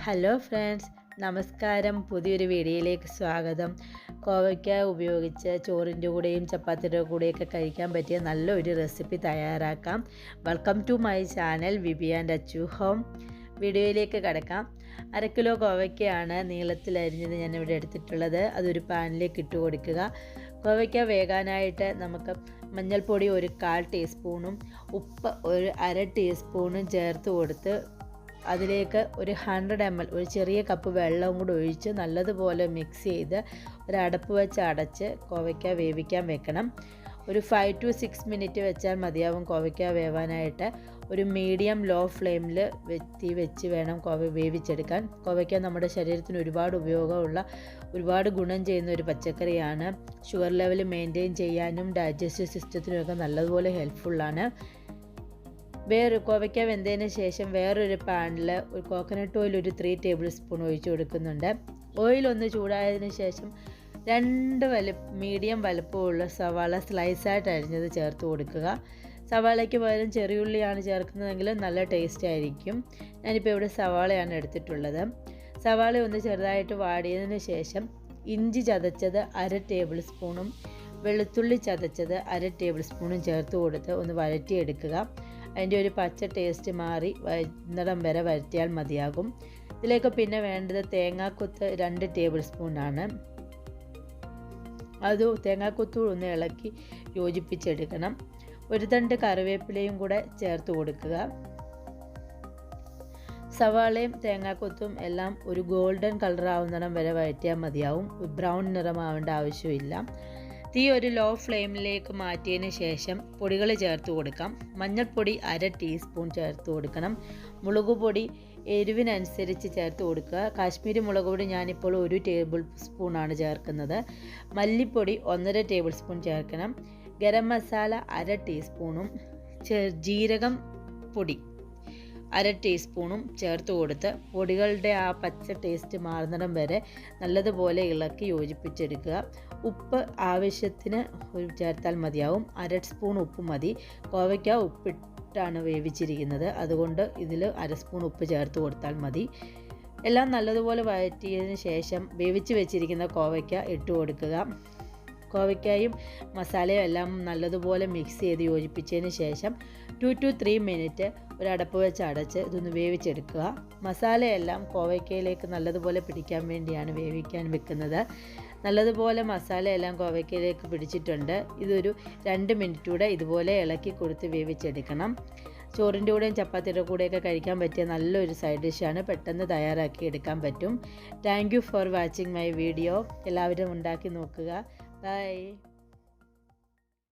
Hello friends, നമസ്കാരം. പുതിയൊരു വീഡിയോയിലേക്ക് സ്വാഗതം. കോവയ്ക്ക ഉപയോഗിച്ച് ചോറിൻ്റെ കൂടെയും ചപ്പാത്തിയുടെ കൂടെയൊക്കെ കഴിക്കാൻ പറ്റിയ നല്ലൊരു റെസിപ്പി തയ്യാറാക്കാം. വെൽക്കം ടു മൈ ചാനൽ വിപിയാൻഡച്ചുഹോം. വീഡിയോയിലേക്ക് കിടക്കാം. 1/2 കിലോ കോവയ്ക്കയാണ് നീളത്തിലരിഞ്ഞത് ഞാനിവിടെ എടുത്തിട്ടുള്ളത്. അതൊരു പാനിലേക്ക് ഇട്ട് കൊടുക്കുക. കോവയ്ക്ക വേകാനായിട്ട് നമുക്ക് മഞ്ഞൾപ്പൊടി 1/4 ടീസ്പൂണും ഉപ്പ് 1/2 ടീസ്പൂണും ചേർത്ത് കൊടുത്ത് അതിലേക്ക് ഒരു 100 ml ഒരു ചെറിയ കപ്പ് വെള്ളവും കൂടി ഒഴിച്ച് നല്ലതുപോലെ മിക്സ് ചെയ്ത് ഒരു അടപ്പ് വെച്ച് അടച്ച് കോവയ്ക്ക വേവിക്കാൻ വെക്കണം. ഒരു 5 to 6 മിനിറ്റ് വെച്ചാൽ മതിയാവും കോവയ്ക്ക വേവാനായിട്ട്. ഒരു മീഡിയം ലോ ഫ്ലെയിമിൽ വെച്ച് വേണം വേവിച്ചെടുക്കാൻ. കോവയ്ക്ക നമ്മുടെ ശരീരത്തിന് ഒരുപാട് ഉപയോഗമുള്ള ഒരുപാട് ഗുണം ചെയ്യുന്ന ഒരു പച്ചക്കറിയാണ്. ഷുഗർ ലെവൽ മെയിൻറ്റെയിൻ ചെയ്യാനും ഡൈജസ്റ്റീവ് സിസ്റ്റത്തിനുമൊക്കെ നല്ലതുപോലെ ഹെൽപ്ഫുള്ളാണ്. കോവയ്ക്ക വെന്തതിന് ശേഷം വേറൊരു പാനിൽ ഒരു കോക്കനട്ട് ഓയിൽ ഒരു 3 ടേബിൾ സ്പൂൺ ഒഴിച്ച് കൊടുക്കുന്നുണ്ട്. ഓയിൽ ഒന്ന് ചൂടായതിന് ശേഷം 2 മീഡിയം വലുപ്പമുള്ള സവാള സ്ലൈസായിട്ട് അരിഞ്ഞത് ചേർത്ത് കൊടുക്കുക. സവാളയ്ക്ക് പകരം ചെറിയുള്ളിയാണ് ചേർക്കുന്നതെങ്കിൽ നല്ല ടേസ്റ്റ് ആയിരിക്കും. ഞാനിപ്പോൾ ഇവിടെ സവാളയാണ് എടുത്തിട്ടുള്ളത്. സവാള ഒന്ന് ചെറുതായിട്ട് വാടിയതിന് ശേഷം ഇഞ്ചി ചതച്ചത് 1/2 ടേബിൾ സ്പൂണും വെളുത്തുള്ളി ചതച്ചത് 1/2 ടേബിൾ സ്പൂണും ചേർത്ത് കൊടുത്ത് ഒന്ന് വഴറ്റിയെടുക്കുക. അതിൻ്റെ ഒരു പച്ച ടേസ്റ്റ് മാറി വരുന്നിടം വരെ വരട്ടിയാൽ മതിയാകും. ഇതിലേക്ക് പിന്നെ വേണ്ടത് തേങ്ങാക്കൊത്ത് 2 ടേബിൾ സ്പൂണാണ്. അത് തേങ്ങാക്കൊത്ത് ഒന്ന് ഇളക്കി യോജിപ്പിച്ചെടുക്കണം. ഒരു തണ്ട് കറിവേപ്പിലയും കൂടെ ചേർത്ത് കൊടുക്കുക. സവാളയും തേങ്ങാക്കൊത്തും എല്ലാം ഒരു ഗോൾഡൻ കളർ ആവുന്നിടം വരെ വഴറ്റിയാൽ മതിയാവും. ബ്രൗൺ നിറമാവേണ്ട ആവശ്യമില്ല. തീ ഒരു ലോ ഫ്ലെയിമിലേക്ക് മാറ്റിയതിന് ശേഷം പൊടികൾ ചേർത്ത് കൊടുക്കാം. മഞ്ഞൾപ്പൊടി 1/2 ടീസ്പൂൺ ചേർത്ത് കൊടുക്കണം. മുളക് പൊടി എരിവിനനുസരിച്ച് ചേർത്ത് കൊടുക്കുക. കാശ്മീരി മുളക് പൊടി ഞാനിപ്പോൾ 1 ടേബിൾ സ്പൂണാണ് ചേർക്കുന്നത്. മല്ലിപ്പൊടി 1.5 ടേബിൾ സ്പൂൺ ചേർക്കണം. ഗരം മസാല 1/2 ടീസ്പൂണും ജീരകം പൊടി 1/2 ടീസ്പൂണും ചേർത്ത് കൊടുത്ത് പൊടികളുടെ ആ പച്ച ടേസ്റ്റ് മാറുന്നിടം വരെ നല്ലതുപോലെ ഇളക്കി യോജിപ്പിച്ചെടുക്കുക. ഉപ്പ് ആവശ്യത്തിന് ചേർത്താൽ മതിയാവും. 1/2 സ്പൂൺ ഉപ്പ് മതി. കോവയ്ക്ക ഉപ്പിട്ടാണ് വേവിച്ചിരിക്കുന്നത്, അതുകൊണ്ട് ഇതിൽ 1/2 സ്പൂൺ ഉപ്പ് ചേർത്ത് കൊടുത്താൽ മതി. എല്ലാം നല്ലതുപോലെ വഴറ്റിയതിന് ശേഷം വേവിച്ച് വെച്ചിരിക്കുന്ന കോവയ്ക്ക ഇട്ട് കൊടുക്കുക. കോവയ്ക്കായും മസാലയും എല്ലാം നല്ലതുപോലെ മിക്സ് ചെയ്ത് യോജിപ്പിച്ചതിന് ശേഷം 2 to 3 മിനിറ്റ് ഒരു അടപ്പ് വെച്ച് അടച്ച് ഇതൊന്ന് വേവിച്ചെടുക്കുക. മസാലയെല്ലാം കോവയ്ക്കയിലേക്ക് നല്ലതുപോലെ പിടിക്കാൻ വേണ്ടിയാണ് വേവിക്കാൻ വെക്കുന്നത്. നല്ലതുപോലെ മസാലയെല്ലാം കോവയ്ക്കയിലേക്ക് പിടിച്ചിട്ടുണ്ട്. ഇതൊരു 2 മിനിറ്റ് കൂടെ ഇതുപോലെ ഇളക്കി കൊടുത്ത് വേവിച്ചെടുക്കണം. ചോറിൻ്റെ കൂടെയും ചപ്പാത്തിയുടെ കൂടെയൊക്കെ കഴിക്കാൻ പറ്റിയ നല്ലൊരു സൈഡ് ഡിഷാണ്. പെട്ടെന്ന് തയ്യാറാക്കി എടുക്കാൻ പറ്റും. Thank you for watching my video. എല്ലാവരും ഉണ്ടാക്കി നോക്കുക. ബൈ.